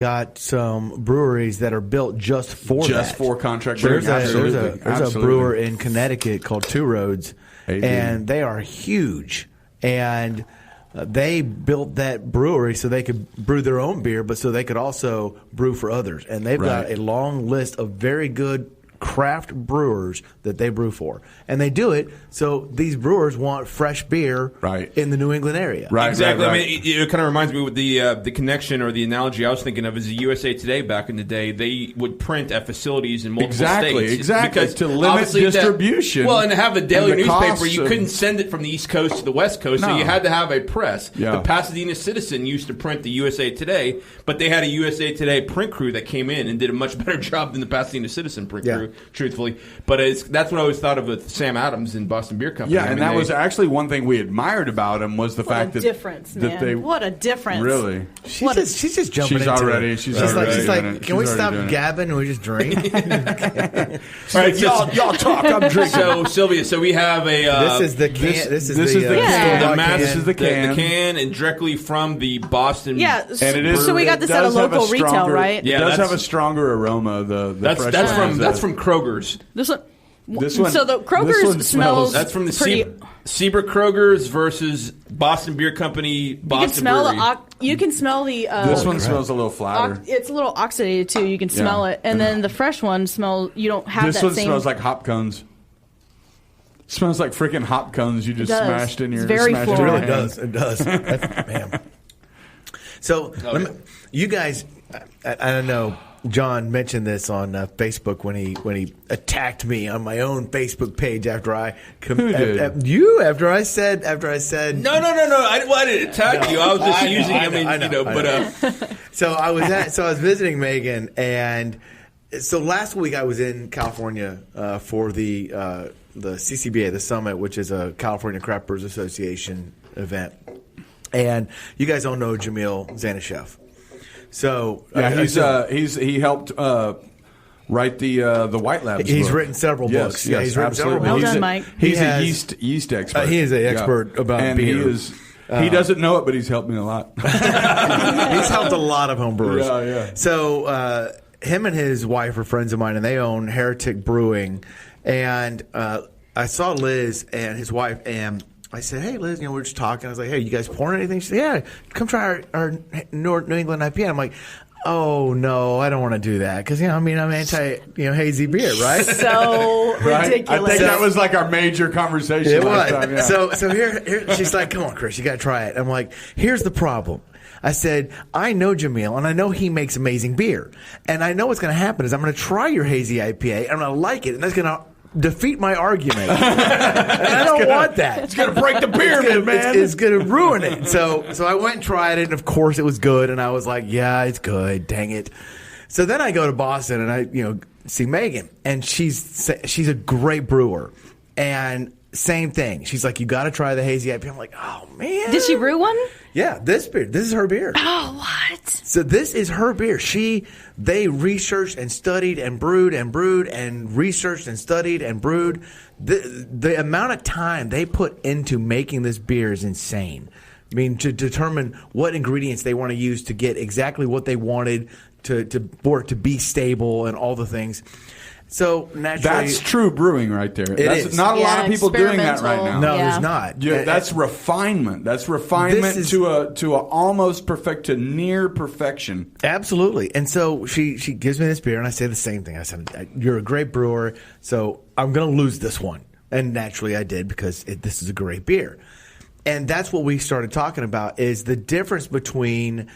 got some breweries that are built just for contract brewing. Absolutely. There's a brewer in Connecticut called Two Roads, and they are huge. And they built that brewery so they could brew their own beer, but so they could also brew for others. And they've got a long list of very good craft brewers that they brew for, and they do it so these brewers want fresh beer in the New England area. Exactly. I mean, it kind of reminds me with the connection or the analogy I was thinking of is the USA Today back in the day. They would print at facilities in multiple states. Exactly, because to limit distribution. And to have a daily newspaper, you of, couldn't send it from the East Coast to the West Coast, so you had to have a press. Yeah. The Pasadena Citizen used to print the USA Today, but they had a USA Today print crew that came in and did a much better job than the Pasadena Citizen print crew. Truthfully, but that's what I always thought of with Sam Adams in Boston Beer Company. Yeah, that was actually one thing we admired about him was the fact that what a difference! Really, she's just jumping. She's into already. It. She's like, can we stop gabbing and we just drink? All right, y'all talk. I'm drinking. So Sylvia, we have a. This is the can. This is the can. This is the can. The can, and directly from the Boston. Yeah, and it is. So we got this at a local retail, right? Yeah, it does have a stronger aroma. That's from Kroger's. This one. So the Kroger's smells. That's from the Seabrook Kroger's versus Boston Beer Company. Boston You can smell the. This one smells a little flatter. It's a little oxidated too. You can smell it, and then the fresh one smells. You don't have this that one same. Smells like hop cones. It smells like freaking hop cones you just smashed in your. It's very It floral. really does. It does. Man. So you guys, I don't know. John mentioned this on Facebook when he attacked me on my own Facebook page after I after I said no I didn't attack you. I was just using so I was visiting Megan, and so last week I was in California for the CCBA, the Summit, which is a California Craft Brewers Association event, and you guys all know Jamil Zanishev. So he helped write the White Labs. He's book. written several books. Yes, he's written several books. Well done, Mike. He's a yeast expert. He is an expert about beer. He doesn't know it, but he's helped me a lot. He's helped a lot of home brewers. Yeah. So him and his wife are friends of mine, and they own Heretic Brewing. And I saw Liz and his wife, and I said, hey, Liz, we're just talking. I was like, hey, you guys pouring anything? She said, yeah, come try our New England IPA. I'm like, oh, no, I don't want to do that because, I'm anti, hazy beer, right? So ridiculous. I think that was like our major conversation. It last was. time, yeah. So here, she's like, come on, Chris, you got to try it. I'm like, here's the problem. I said, I know Jamil, and I know he makes amazing beer. And I know what's going to happen is I'm going to try your hazy IPA, and I'm going to like it, and that's going to defeat my argument. And I don't want that. It's going to break the pyramid, man. It's going to ruin it. So I went and tried it, and of course it was good. And I was like, yeah, it's good. Dang it. So then I go to Boston, and I see Megan, and she's a great brewer. And same thing. She's like, you got to try the hazy IPA. I'm like, oh, man. Did she brew one? Yeah, this beer. This is her beer. Oh, what? So this is her beer. They researched and studied and brewed and researched and studied and brewed. The amount of time they put into making this beer is insane. I mean, to determine what ingredients they want to use to get exactly what they wanted for it to be stable and all the things. So naturally, that's true brewing right there. That's is. Not a lot of people doing that right now. No, there's not. That's refinement. That's refinement to a almost perfect to near perfection. Absolutely. And so she gives me this beer, and I say the same thing. I said, "You're a great brewer, so I'm going to lose this one." And naturally, I did because this is a great beer. And that's what we started talking about is the difference between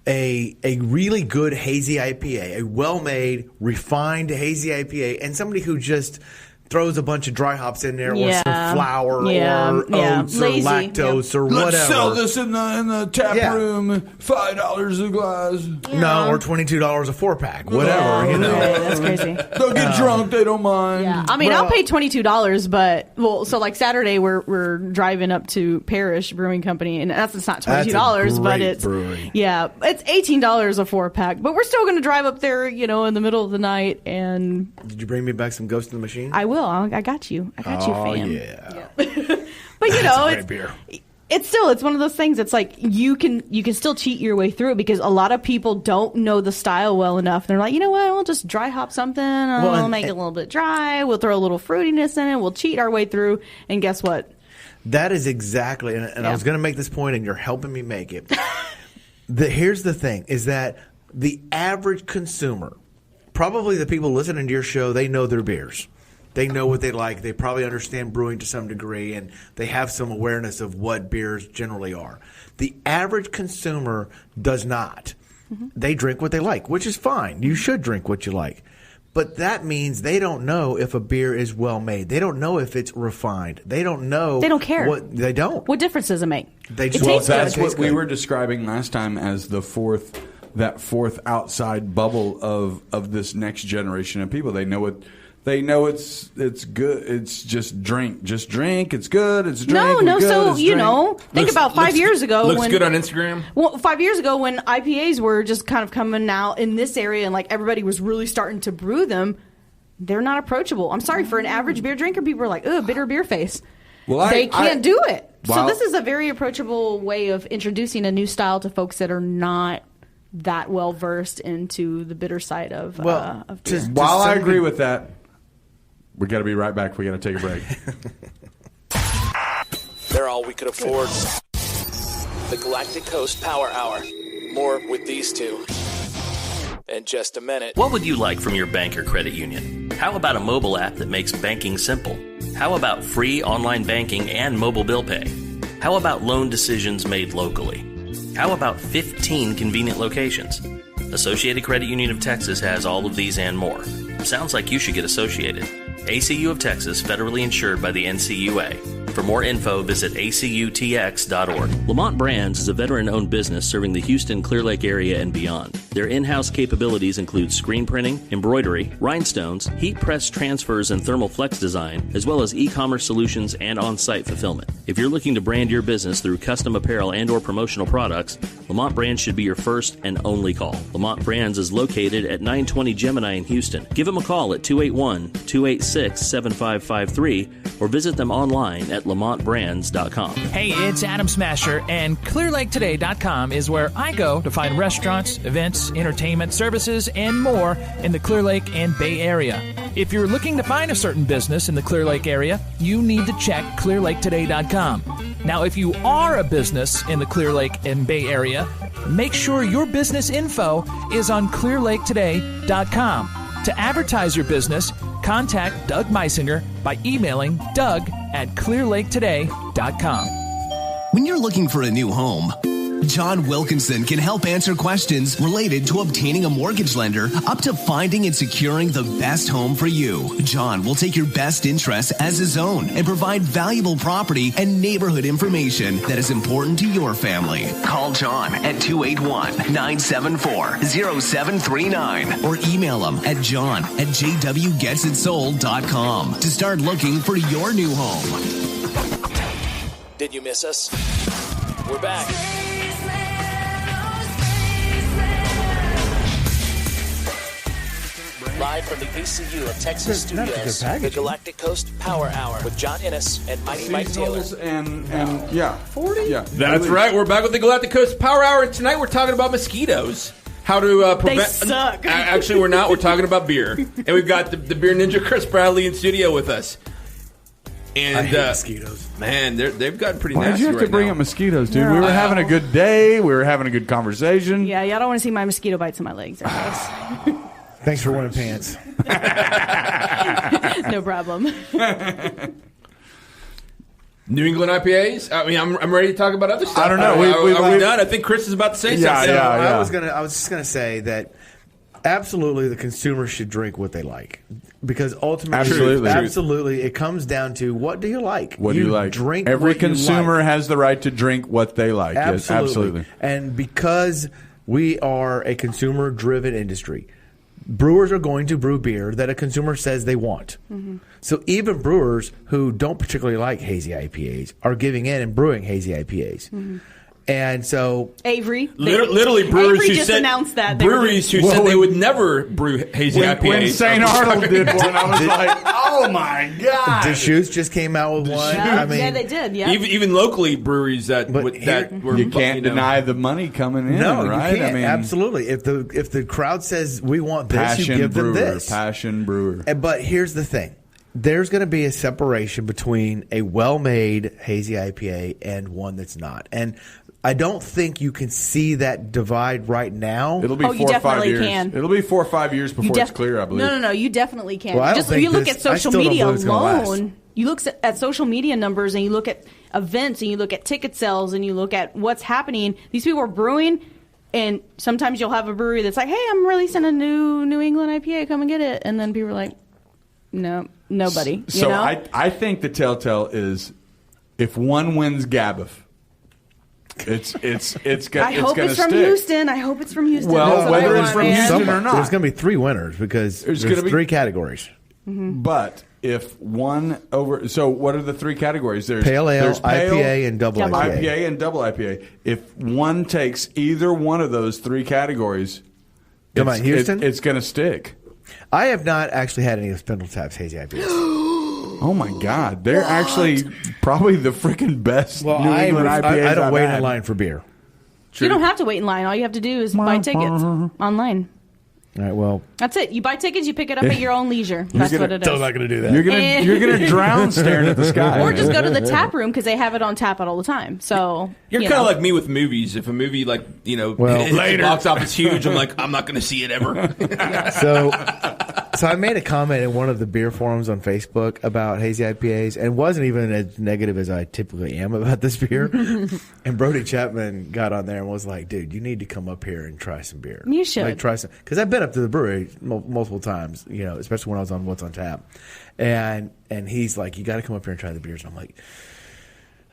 a really good hazy IPA, a well-made, refined hazy IPA, and somebody who just throws a bunch of dry hops in there or some flour or oats or lactose or whatever. Let's sell this in the tap room, $5 a glass. No, or $22 a 4-pack, whatever. That's crazy. They'll get drunk, they don't mind. Yeah. I mean, I'll pay $22, but so like Saturday we're driving up to Parish Brewing Company, and it's not $22, but it's brewery. It's $18 a 4-pack. But we're still going to drive up there, in the middle of the night. And did you bring me back some Ghost in the Machine? I will. I got you. I got you, fam. Yeah. But That's a great beer. It's one of those things. It's like you can still cheat your way through it because a lot of people don't know the style well enough. They're like, you know what? We'll just dry hop something. We'll make it a little bit dry. We'll throw a little fruitiness in it. We'll cheat our way through. And guess what? That is exactly. And I was going to make this point, and you're helping me make it. Here's the thing: is that the average consumer, probably the people listening to your show, they know their beers. They know what they like. They probably understand brewing to some degree, and they have some awareness of what beers generally are. The average consumer does not. Mm-hmm. They drink what they like, which is fine. You should drink what you like. But that means they don't know if a beer is well made. They don't know if it's refined. They don't know. They don't care. They don't. What difference does it make? That's what we were describing last time as the fourth outside bubble of this next generation of people. They know it. They know it's good. It's just drink. Just drink. It's good. It's drink. No. So think about 5 years ago. Looks good on Instagram. Well, 5 years ago when IPAs were just kind of coming out in this area and like everybody was really starting to brew them, they're not approachable. I'm sorry, for an average beer drinker, people are like, "Ugh, bitter beer face." Well, they can't do it. So this is a very approachable way of introducing a new style to folks that are not that well versed into the bitter side of beer. While I agree with that. We got to be right back. We got to take a break. They're all we could afford. The Galactic Coast Power Hour. More with these two in just a minute. What would you like from your bank or credit union? How about a mobile app that makes banking simple? How about free online banking and mobile bill pay? How about loan decisions made locally? How about 15 convenient locations? Associated Credit Union of Texas has all of these and more. Sounds like you should get associated. ACU of Texas, federally insured by the NCUA. For more info, visit acutx.org. Lamont Brands is a veteran-owned business serving the Houston, Clear Lake area and beyond. Their in-house capabilities include screen printing, embroidery, rhinestones, heat press transfers, and thermal flex design, as well as e-commerce solutions and on-site fulfillment. If you're looking to brand your business through custom apparel and or promotional products, Lamont Brands should be your first and only call. Lamont Brands is located at 920 Gemini in Houston. Give them a call at 281-286-7553 or visit them online at lamontbrands.com. Hey, it's Adam Smasher, and ClearLakeToday.com is where I go to find restaurants, events, entertainment, services, and more in the Clear Lake and Bay Area. If you're looking to find a certain business in the Clear Lake area, you need to check ClearLakeToday.com. Now, if you are a business in the Clear Lake and Bay Area, make sure your business info is on ClearLakeToday.com. To advertise your business, contact Doug Meisinger by emailing doug@clearlaketoday.com. When you're looking for a new home, John Wilkinson can help answer questions related to obtaining a mortgage lender up to finding and securing the best home for you. John will take your best interests as his own and provide valuable property and neighborhood information that is important to your family. Call John at 281-974-0739 or email him at john@jwgetsitsold.com to start looking for your new home. Did you miss us? We're back. Live from the ACU of Texas Studios, the Galactic Coast Power Hour with John Innes and Mighty Mike Taylor. And 40? Yeah. That's right. We're back with the Galactic Coast Power Hour, and tonight we're talking about mosquitoes. How to prevent... They suck. Actually, we're not. We're talking about beer. And we've got the Beer Ninja Chris Spradley in studio with us. And, I hate mosquitoes. Man, they've gotten pretty nasty. Why did you have to bring up mosquitoes, dude? No. We were having a good day. We were having a good conversation. Yeah, y'all don't want to see my mosquito bites on my legs, I guess. Thanks for wearing pants. No problem. New England IPAs? I mean, I'm ready to talk about other stuff. I don't know. Are we done? I think Chris is about to say something. I was just gonna say that absolutely the consumer should drink what they like, because ultimately, absolutely, it comes down to what do you like? What do you like? Drink. Every consumer has the right to drink what they like. Absolutely. Yes, absolutely. And because we are a consumer-driven industry, brewers are going to brew beer that a consumer says they want. Mm-hmm. So even brewers who don't particularly like hazy IPAs are giving in and brewing hazy IPAs. Mm-hmm. And so Avery, literally brewers Avery who just said announced that breweries who said they would never brew hazy IPAs. When St. Arnold did one, I was like, "Oh my god!" Deschutes just came out with one. Yeah, I mean, yeah, they did. Yeah, even locally breweries that But were you can't deny the money coming in. no, right? you can't. Absolutely. If the crowd says we want this, you give them this. Passion brewer. But here's the thing. There's going to be a separation between a well-made hazy IPA and one that's not. And I don't think you can see that divide right now. It'll be you 4 or 5 definitely years. can. It'll be 4 or 5 years before it's clear, I believe. No, you definitely can. Well, I don't Just think you look this- at social I still don't media believe it's gonna last. alone. You look at social media numbers, and you look at events, and you look at ticket sales, and you look at what's happening. These people are brewing, and sometimes you'll have a brewery that's like, "Hey, I'm releasing a New England IPA. Come and get it." And then people are like, "No, nobody." So I think the telltale is if one wins Gabbeth, it's I hope it's from stick. Houston. I hope it's from Houston. Well, That's what I whether it's want, from man. Houston or not. There's going to be 3 winners because there's gonna be 3 categories. But if one over, so what are the 3 categories? There's Pale ale, there's pale, IPA, and double IPA. IPA and double IPA. If one takes either one of those 3 categories, Come on, Houston? it's going to stick. I have not actually had any of Spindletap's hazy IPAs. Oh my God, they're actually probably the freaking best New England IPAs. I don't I've wait had. in line for beer. You don't have to wait in line. All you have to do is buy tickets online. All right, well, That's it. You buy tickets, you pick it up at your own leisure. That's what it is. still not going to do that. You're gonna drown staring at the sky, Or just go to the tap room because they have it on tap all the time. So You're you kind of know. like me with movies. If a movie hits later. the box office huge, I'm like, I'm not going to see it ever. So I made a comment in one of the beer forums on Facebook about hazy IPAs, and wasn't even as negative as I typically am about this beer. And Brody Chapman got on there and was like, "Dude, you need to come up here and try some beer. You should. try some, because I've been up to the brewery multiple times, especially when I was on What's on Tap, and he's like, you got to come up here and try the beers." And I'm like,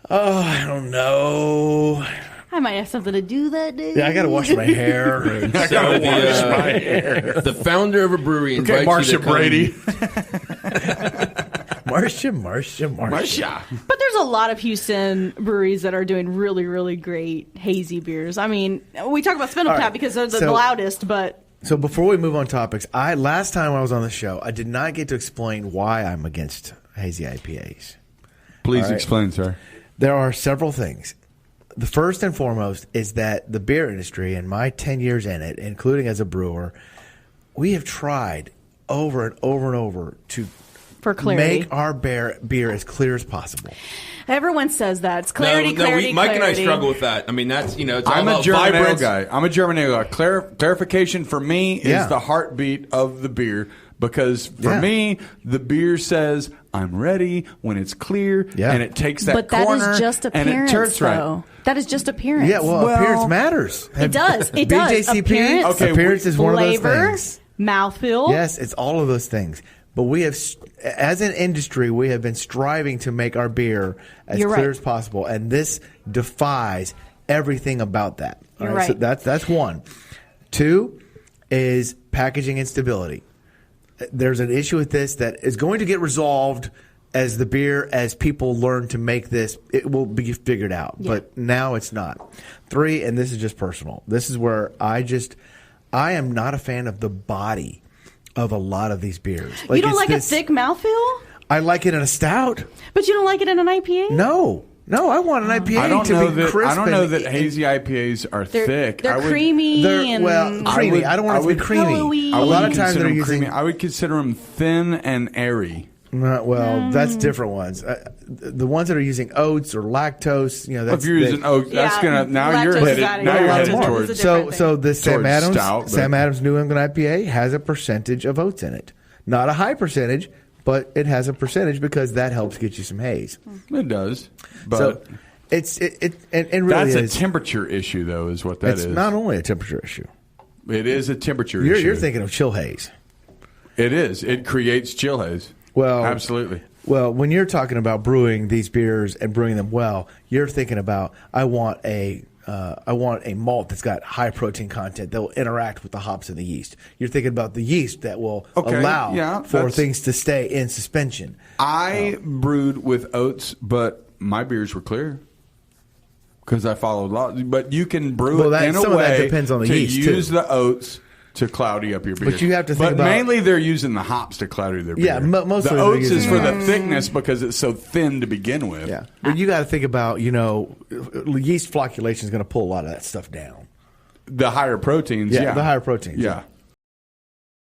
"Oh, I don't know. I might have something to do that day. Yeah, I got to wash my hair. So the founder of a brewery invites you to come. Brady. Marcia. But there's a lot of Houston breweries that are doing really, really great hazy beers. I mean, we talk about Spindletap right, because they're the so- loudest, but So before we move on topics, last time I was on the show, I did not get to explain why I'm against hazy IPAs. Please All right. explain, sir. There are several things. The first and foremost is that the beer industry, and my 10 years in it, including as a brewer, we have tried over and over and over to for clarity. make our beer as clear as possible. Everyone says that. It's clarity, clarity, Mike and I clarity. struggle with that. I mean, that's, it's all I'm a about German ale vibrance. guy. I'm a German ale guy. Clarification for me is Yeah. the heartbeat of the beer. Because for Yeah. me, the beer says, I'm ready when it's clear, Yeah. and it takes that But that corner, is just and appearance, it turns right. though. That is just appearance. Yeah, well, appearance matters. It does. It does. BJCP, Appearance, Okay, appearance is one of those flavor, things. mouthfeel. Yes, it's all of those things. But we have, as an industry, we have been striving to make our beer as You're clear right. as possible, and this defies everything about that. You're All right, so right. that's one. 2 is packaging instability. There's an issue with this that is going to get resolved as people learn to make this. It will be figured out, but now it's not. 3, and this is just personal. This is where I am not a fan of the body of a lot of these beers. You don't it's like this- a thick mouthfeel? I like it in a stout. But you don't like it in an IPA? No, I want an IPA I don't to know be that. crisp. I don't know and- that hazy IPAs are thick. They're I would, creamy and creamy. I don't want it to be creamy. pillowy. A lot of times consider they're them using. creamy. I would consider them thin and airy. That's different ones. The ones that are using oats or lactose, If you're using oats, that's Yeah, now you're lactose is headed. adding Now a you're lot headed to it. towards. It's a different So the Sam Towards Adams stout, but- Sam Adams New England IPA has a percentage of oats in it. Not a high percentage, but it has a percentage because that helps get you some haze. It does, but So it really that's is. a temperature issue, though, is what that It's is. not only a temperature issue. It is a temperature issue. You're thinking of chill haze. It is. It creates chill haze. Well, absolutely. Well, when you're talking about brewing these beers and brewing them well, you're thinking about I want a malt that's got high protein content that will interact with the hops and the yeast. You're thinking about the yeast that will allow for things to stay in suspension. I brewed with oats, but my beers were clear. because I follow laws. But you can brew it in a way that depends on the to yeast, use too. the oats to cloudy up your beer. But you have to think about... mainly they're using the hops to cloudy their beer. Yeah, mostly the oats is for the thickness because it's so thin to begin with. Yeah, but you got to think about, yeast flocculation is going to pull a lot of that stuff down. The higher proteins, the higher proteins. Yeah.